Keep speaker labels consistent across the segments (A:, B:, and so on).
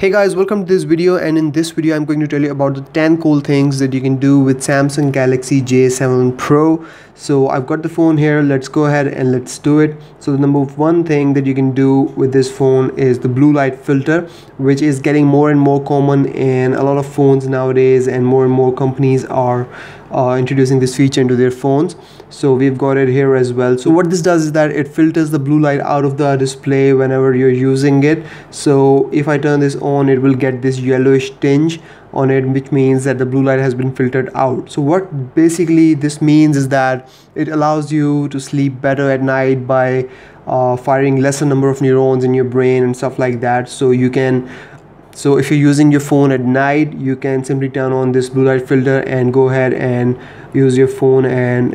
A: Hey guys, welcome to this video, and in this video I'm going to tell you about the 10 cool things that you can do with Samsung Galaxy J7 Pro. So I've got the phone here, let's go ahead and let's do it. So the number one thing that you can do with this phone is the blue light filter, which is getting more and more common in a lot of phones nowadays, and more companies are introducing this feature into their phones. So we've got it here as well. So what this does is that it filters the blue light out of the display whenever you're using it. So if I turn this on, it will get this yellowish tinge on it, which means that the blue light has been filtered out. So what basically this means is that it allows you to sleep better at night by firing lesser number of neurons in your brain and stuff like that. So if you're using your phone at night, you can simply turn on this blue light filter and go ahead and use your phone, and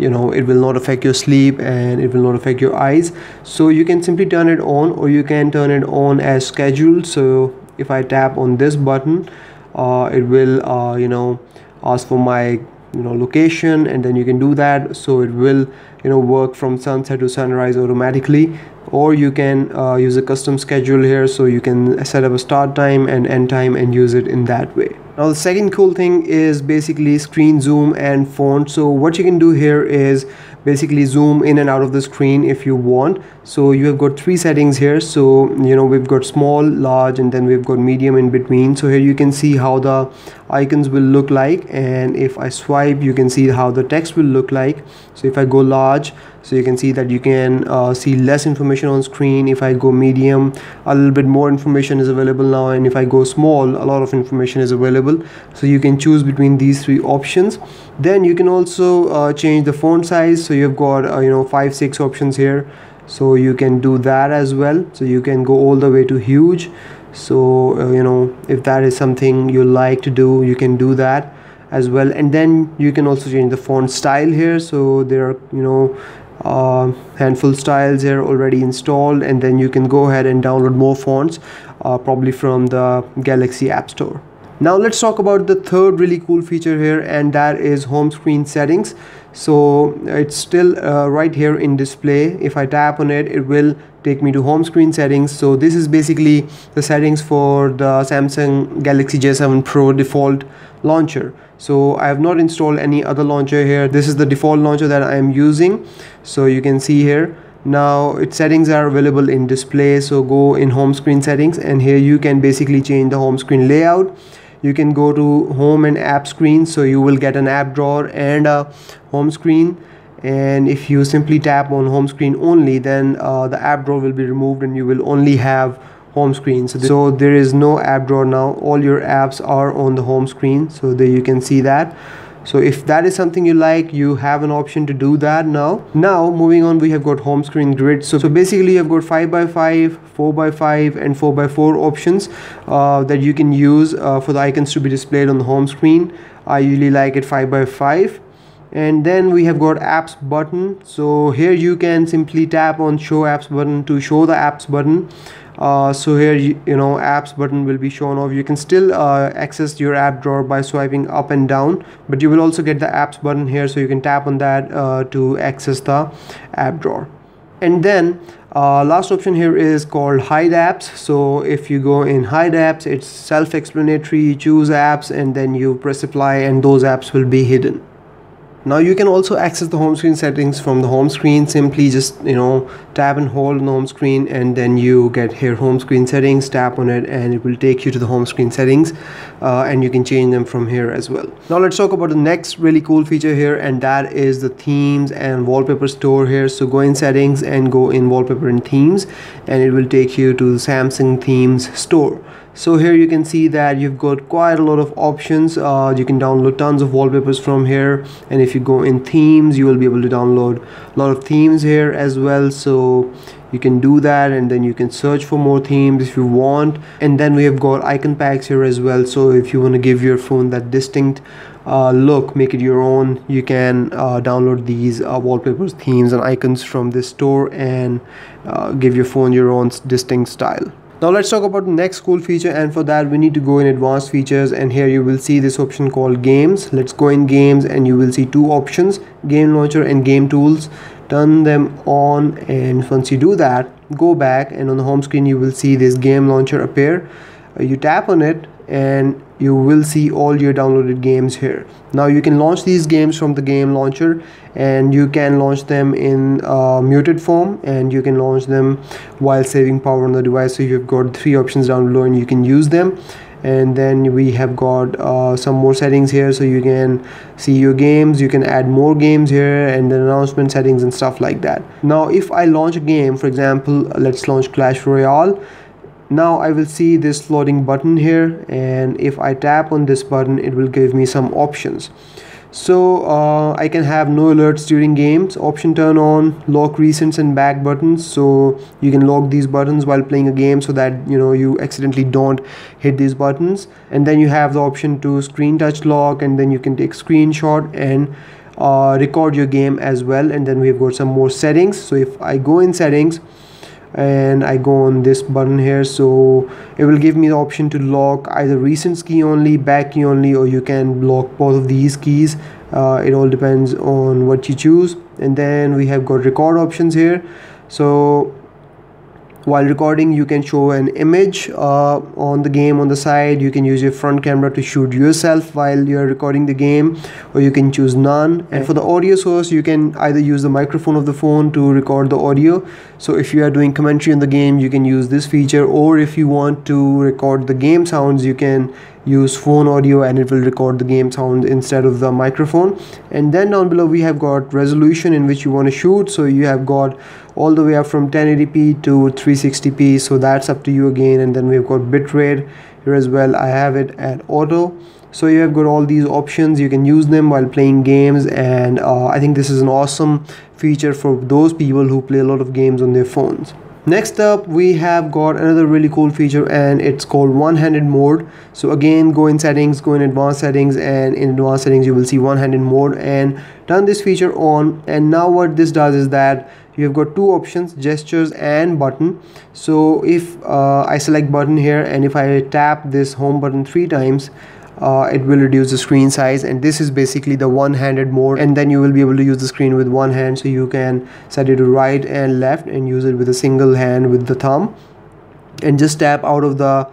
A: it will not affect your sleep and it will not affect your eyes. So you can simply turn it on, or you can turn it on as scheduled. So if I tap on this button, it will ask for my location, and then you can do that. So it will work from sunset to sunrise automatically, or you can use a custom schedule here, so you can set up a start time and end time and use it in that way. Now the second cool thing is basically screen zoom and font. So what you can do here is basically zoom in and out of the screen if you want. So you have got three settings here. So we've got small, large, and then we've got medium in between. So here you can see how the icons will look like, and if I swipe, you can see how the text will look like. So if I go large, so you can see that you can see less information on screen. If I go medium, a little bit more information is available now, and if I go small, a lot of information is available. So you can choose between these three options. Then you can also change the font size. So you've got 5-6 options here, so you can do that as well. So you can go all the way to huge. So if that is something you like to do, you can do that as well. And then you can also change the font style here. So there are handful styles here already installed, and then you can go ahead and download more fonts probably from the Galaxy App Store. Now let's talk about the third really cool feature here, and that is home screen settings. So it's still right here in display. If I tap on it, it will take me to home screen settings. So this is basically the settings for the Samsung Galaxy J7 Pro default launcher. So I have not installed any other launcher here. This is the default launcher that I am using. So you can see here. Now its settings are available in display. So go in home screen settings, and here you can basically change the home screen layout. You can go to home and app screen, so you will get an app drawer and a home screen. And if you simply tap on home screen only, then the app drawer will be removed and you will only have home screen. So there is no app drawer now. All your apps are on the home screen. So there you can see that. So if that is something you like, you have an option to do that now. Now moving on, we have got home screen grid. So basically you've got 5x5, 4x5 and 4x4 options that you can use for the icons to be displayed on the home screen. I usually like it 5x5. And then we have got apps button. So here you can simply tap on show apps button to show the apps button. So here apps button will be shown off. You can still access your app drawer by swiping up and down, but you will also get the apps button here, so you can tap on that to access the app drawer. And then last option here is called hide apps. So if you go in hide apps, it's self-explanatory. You choose apps and then you press apply, and those apps will be hidden. Now you can also access the home screen settings from the home screen. Simply just tap and hold on the home screen, and then you get here home screen settings. Tap on it and it will take you to the home screen settings, and you can change them from here as well. Now let's talk about the next really cool feature here, and that is the themes and wallpaper store here. So go in settings and go in wallpaper and themes, and it will take you to the Samsung themes store. So here you can see that you've got quite a lot of options. You can download tons of wallpapers from here, and if you go in themes, you will be able to download a lot of themes here as well. So you can do that, and then you can search for more themes if you want. And then we have got icon packs here as well. So if you want to give your phone that distinct look, make it your own, you can download these wallpapers, themes and icons from this store, and give your phone your own distinct style. Now let's talk about the next cool feature, and for that we need to go in advanced features, and here you will see this option called games. Let's go in games, and you will see two options, game launcher and game tools. Turn them on, and once you do that, go back, and on the home screen you will see this game launcher appear. you tap on it and you will see all your downloaded games here. Now you can launch these games from the game launcher, and you can launch them in muted form, and you can launch them while saving power on the device. So you've got 3 options down below and you can use them. And then we have got some more settings here, so you can see your games, you can add more games here, and then announcement settings and stuff like that. Now if I launch a game, for example, let's launch Clash Royale. Now I will see this floating button here, and if I tap on this button, it will give me some options. So I can have no alerts during games, option turn on, lock recents and back buttons, so you can lock these buttons while playing a game so that you accidentally don't hit these buttons. And then you have the option to screen touch lock, and then you can take screenshot and record your game as well. And then we've got some more settings. So if I go in settings and I go on this button here, so it will give me the option to lock either recent key only, back key only, or you can lock both of these keys. It all depends on what you choose. And then we have got record options here. So while recording, you can show an image on the game on the side. You can use your front camera to shoot yourself while you're recording the game, or you can choose none. And for the audio source, you can either use the microphone of the phone to record the audio. So if you are doing commentary on the game, you can use this feature, or if you want to record the game sounds, you can use phone audio and it will record the game sound instead of the microphone. And then down below we have got resolution in which you want to shoot. So you have got all the way up from 1080p to 360p, so that's up to you again. And then we've got bitrate here as well. I have it at auto. So you have got all these options, you can use them while playing games, and I think this is an awesome feature for those people who play a lot of games on their phones. Next up we have got another really cool feature, and it's called One-Handed Mode. So again, go in settings, go in advanced settings, and in advanced settings you will see One-Handed Mode, and turn this feature on. And now what this does is that you have got 2 options, gestures and button. So if I select button here, and if I tap this home button 3 times, it will reduce the screen size. And this is basically the one-handed mode, and then you will be able to use the screen with one hand, so you can set it to right and left and use it with a single hand with the thumb, and just tap out of the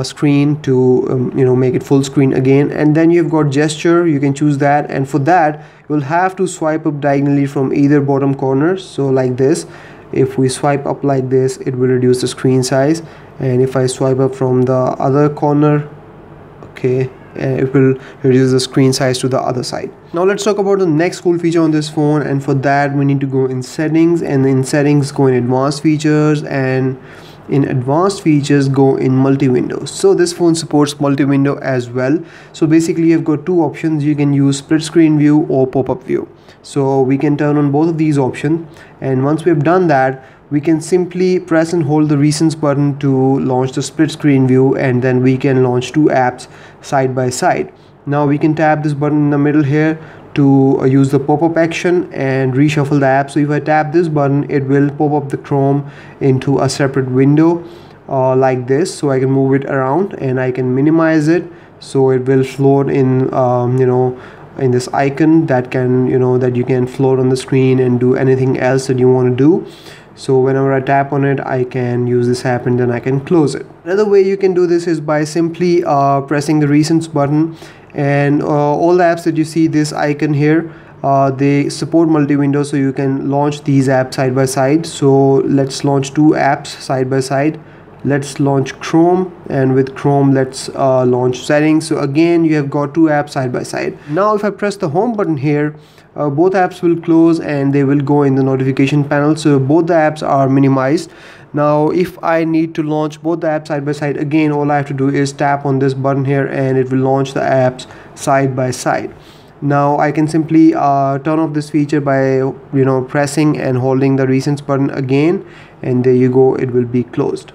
A: screen to make it full screen again. And then you've got gesture, you can choose that, and for that you will have to swipe up diagonally from either bottom corner. So like this, if we swipe up like this, it will reduce the screen size, and if I swipe up from the other corner, okay, it will reduce the screen size to the other side. Now let's talk about the next cool feature on this phone, and for that we need to go in settings, and in settings go in advanced features, and in advanced features go in multi-window. So this phone supports multi-window as well. So basically you've got 2 options, you can use split screen view or pop-up view. So we can turn on both of these options, and once we've done that, we can simply press and hold the recents button to launch the split screen view, and then we can launch 2 apps side by side. Now we can tap this button in the middle here to use the pop-up action and reshuffle the app. So if I tap this button, it will pop up the Chrome into a separate window like this, so I can move it around and I can minimize it, so it will float in in this icon that can that you can float on the screen and do anything else that you want to do. So whenever I tap on it, I can use this app and then I can close it. Another way you can do this is by simply pressing the recents button, and all the apps that you see this icon here, they support multi-window, so you can launch these apps side by side. So let's launch 2 apps side by side. Let's launch Chrome, and with Chrome let's launch settings. So again, you have got 2 apps side by side. Now if I press the home button here, both apps will close and they will go in the notification panel, so both the apps are minimized. Now if I need to launch both the apps side by side, again all I have to do is tap on this button here and it will launch the apps side by side. Now I can simply turn off this feature by pressing and holding the recents button again, and there you go, it will be closed.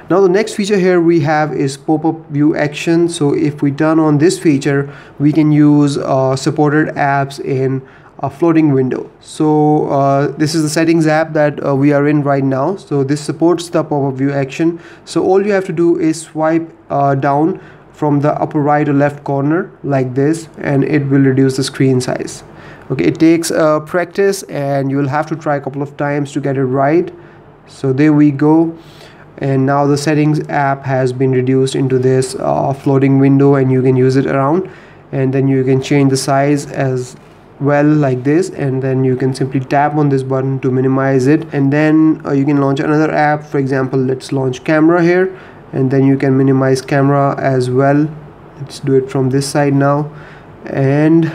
A: Now the next feature here we have is pop-up view action. So if we turn on this feature, we can use supported apps in a floating window. So this is the settings app that we are in right now. So this supports the pop-up view action. So all you have to do is swipe down from the upper right or left corner like this, and it will reduce the screen size. Okay, it takes practice and you will have to try a couple of times to get it right. So there we go. and now the settings app has been reduced into this floating window, and you can use it around, and then you can change the size as well like this, and then you can simply tap on this button to minimize it, and then you can launch another app. For example, let's launch camera here, and then you can minimize camera as well. Let's do it from this side now, and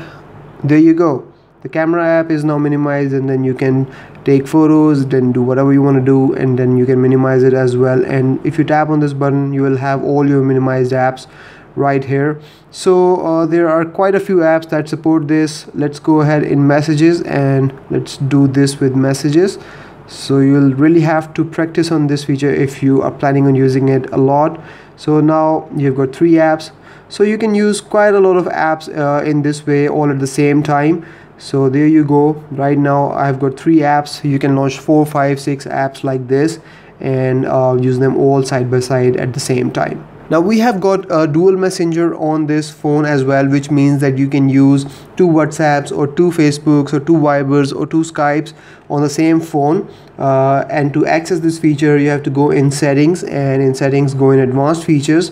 A: there you go. The camera app is now minimized, and then you can take photos, then do whatever you want to do, and then you can minimize it as well. And if you tap on this button, you will have all your minimized apps right here. So there are quite a few apps that support this. Let's go ahead in messages, and let's do this with messages. So you'll really have to practice on this feature if you are planning on using it a lot. So now you've got 3 apps, so you can use quite a lot of apps in this way all at the same time. So there you go. Right now I've got 3 apps. You can launch 4, 5, 6 apps like this, and use them all side by side at the same time. Now we have got a dual messenger on this phone as well, which means that you can use 2 WhatsApps or 2 Facebooks or 2 Vibers or 2 Skypes on the same phone. And to access this feature, you have to go in settings, and in settings go in advanced features,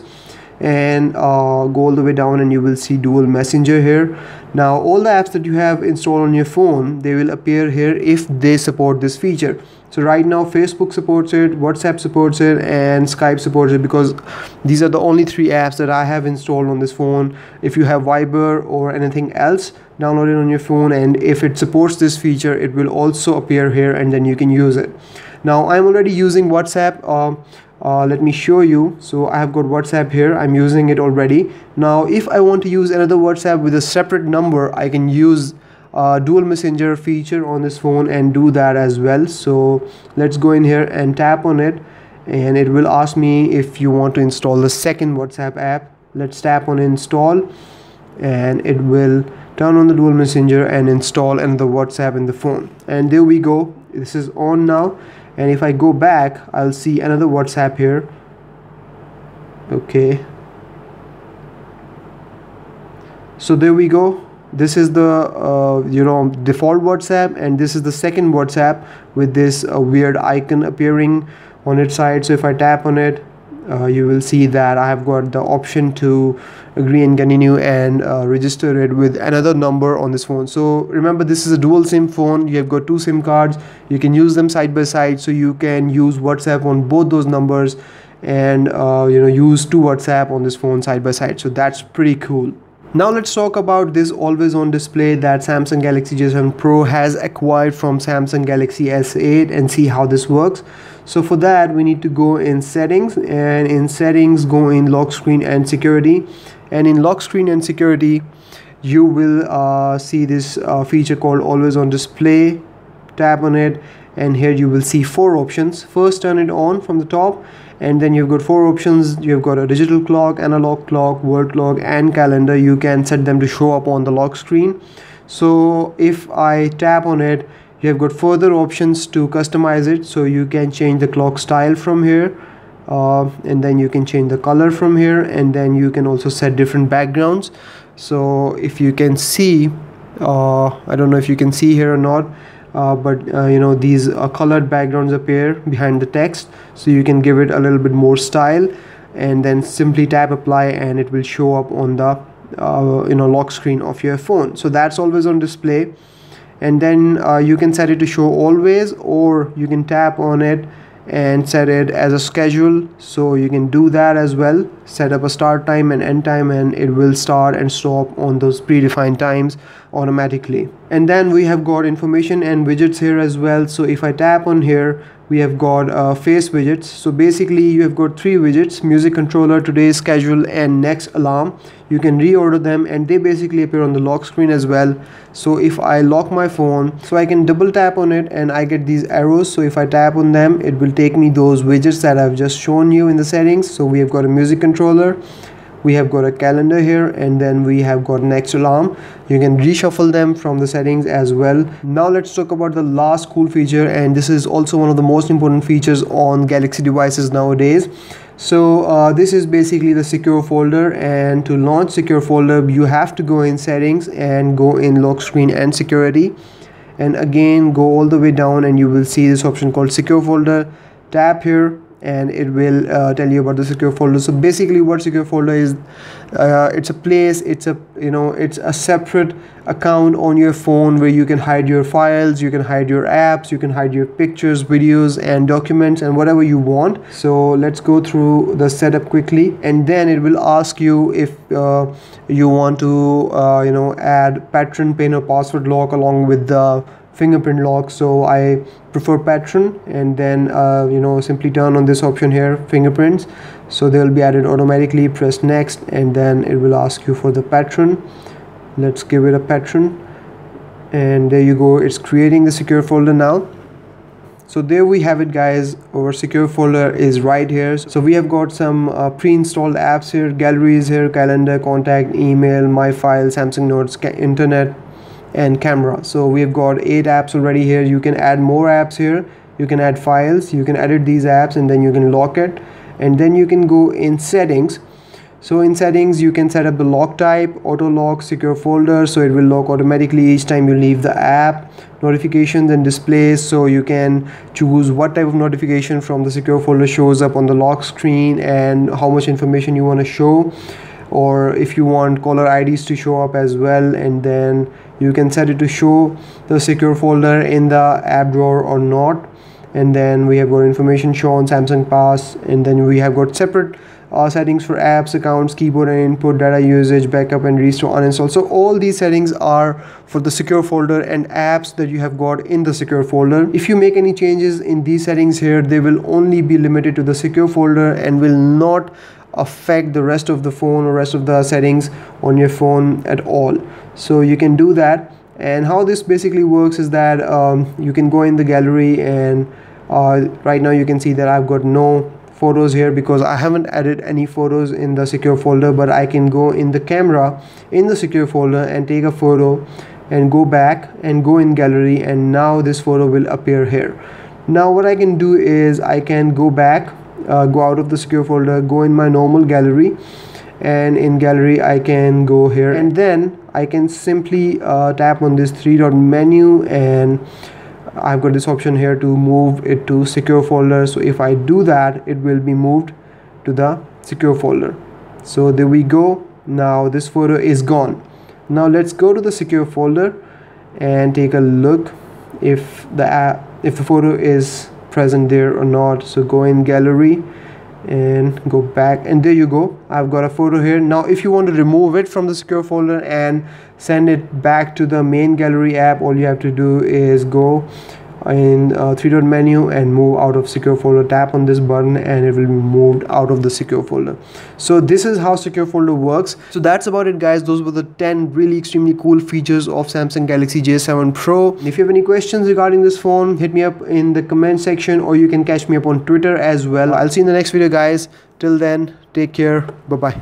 A: and go all the way down, and you will see dual messenger here. Now all the apps that you have installed on your phone, they will appear here if they support this feature. So right now Facebook supports it, WhatsApp supports it, and Skype supports it, because these are the only 3 apps that I have installed on this phone. If you have Viber or anything else downloaded on your phone, and if it supports this feature, it will also appear here, and then you can use it. Now I'm already using WhatsApp. Let me show you. So I have got WhatsApp here. I'm using it already. Now if I want to use another WhatsApp with a separate number, I can use dual messenger feature on this phone and do that as well. So let's go in here and tap on it, and it will ask me if you want to install the second WhatsApp app. Let's tap on install, and it will turn on the dual messenger and install another WhatsApp in the phone. And there we go. This is on now. And if I go back, I'll see another WhatsApp here. Okay, so there we go. This is the default WhatsApp, and this is the second WhatsApp with this weird icon appearing on its side. So if I tap on it, you will see that I have got the option to agree and continue and register it with another number on this phone. So remember, this is a dual SIM phone. You have got 2 SIM cards. You can use them side by side, so you can use WhatsApp on both those numbers, and use 2 WhatsApp on this phone side by side. So that's pretty cool. Now let's talk about this always on display that Samsung Galaxy J7 Pro has acquired from Samsung Galaxy S8, and see how this works. So for that, we need to go in settings, and in settings go in lock screen and security, and in lock screen and security you will see this feature called always on display. Tap on it, and here you will see 4 options. First, turn it on from the top, and then you've got 4 options. You've got a digital clock, analog clock, word clock, and calendar. You can set them to show up on the lock screen. So if I tap on it, you have got further options to customize it. So you can change the clock style from here, and then you can change the color from here, and then you can also set different backgrounds. So if you can see, I don't know if you can see here or not, but these colored backgrounds appear behind the text, so you can give it a little bit more style, and then simply tap apply, and it will show up on the lock screen of your phone. So that's always on display. And then you can set it to show always, or you can tap on it and set it as a schedule. So you can do that as well. Set up a start time and end time, and it will start and stop on those predefined times automatically. And then we have got information and widgets here as well. So if I tap on here, we have got face widgets. So basically you have got 3 widgets: music controller, today's schedule, and next alarm. You can reorder them, and they basically appear on the lock screen as well. So if I lock my phone, so I can double tap on it, and I get these arrows. So if I tap on them, it will take me those widgets that I've just shown you in the settings. So we have got a music controller, we have got a calendar here, and then we have got next alarm. You can reshuffle them from the settings as well. Now let's talk about the last cool feature, and this is also one of the most important features on Galaxy devices nowadays. So this is basically the secure folder, and to launch secure folder you have to go in settings and go in lock screen and security, and again go all the way down, and you will see this option called secure folder. Tap here, and it will tell you about the secure folder. So basically what secure folder is, it's a place, it's a it's a separate account on your phone where you can hide your files, you can hide your apps, you can hide your pictures, videos and documents and whatever you want. So let's go through the setup quickly, and then it will ask you if you want to add patron, pin or password lock along with the fingerprint lock. So I prefer patron, and then simply turn on this option here, fingerprints, so they will be added automatically. Press next, and then it will ask you for the patron. Let's give it a patron, and there you go, it's creating the secure folder now. So there we have it guys, our secure folder is right here. So we have got some pre-installed apps here, galleries here, calendar, contact, email, my file, Samsung Notes, internet and camera. So we have got 8 apps already here. You can add more apps here, you can add files, you can edit these apps, and then you can lock it, and then you can go in settings. So in settings you can set up the lock type, auto lock, secure folder, so it will lock automatically each time you leave the app. Notifications and displays, so you can choose what type of notification from the secure folder shows up on the lock screen and how much information you want to show, or if you want caller IDs to show up as well, and then you can set it to show the secure folder in the app drawer or not. And then we have got information shown, Samsung Pass, and then we have got separate settings for apps, accounts, keyboard and input, data usage, backup and restore, uninstall. So all these settings are for the secure folder and apps that you have got in the secure folder. If you make any changes in these settings here, they will only be limited to the secure folder and will not affect the rest of the phone or rest of the settings on your phone at all. So you can do that. And how this basically works is that you can go in the gallery, and right now you can see that I've got no photos here because I haven't added any photos in the secure folder, but I can go in the camera in the secure folder and take a photo and go back and go in gallery, and now this photo will appear here. Now what I can do is I can go back, go out of the secure folder, go in my normal gallery, and in gallery I can go here, and then I can simply tap on this 3-dot menu, and I've got this option here to move it to secure folder. So if I do that, it will be moved to the secure folder. So there we go, now this photo is gone. Now let's go to the secure folder and take a look if the photo is present there or not. So go in gallery and go back, and there you go, I've got a photo here. Now if you want to remove it from the secure folder and send it back to the main gallery app, all you have to do is go in 3-dot menu and move out of secure folder, tap on this button, and it will be moved out of the secure folder. So this is how secure folder works. So that's about it guys. Those were the 10 really extremely cool features of Samsung Galaxy J7 Pro. If you have any questions regarding this phone, hit me up in the comment section, or you can catch me up on Twitter as well. I'll see you in the next video guys. Till then, take care. Bye bye.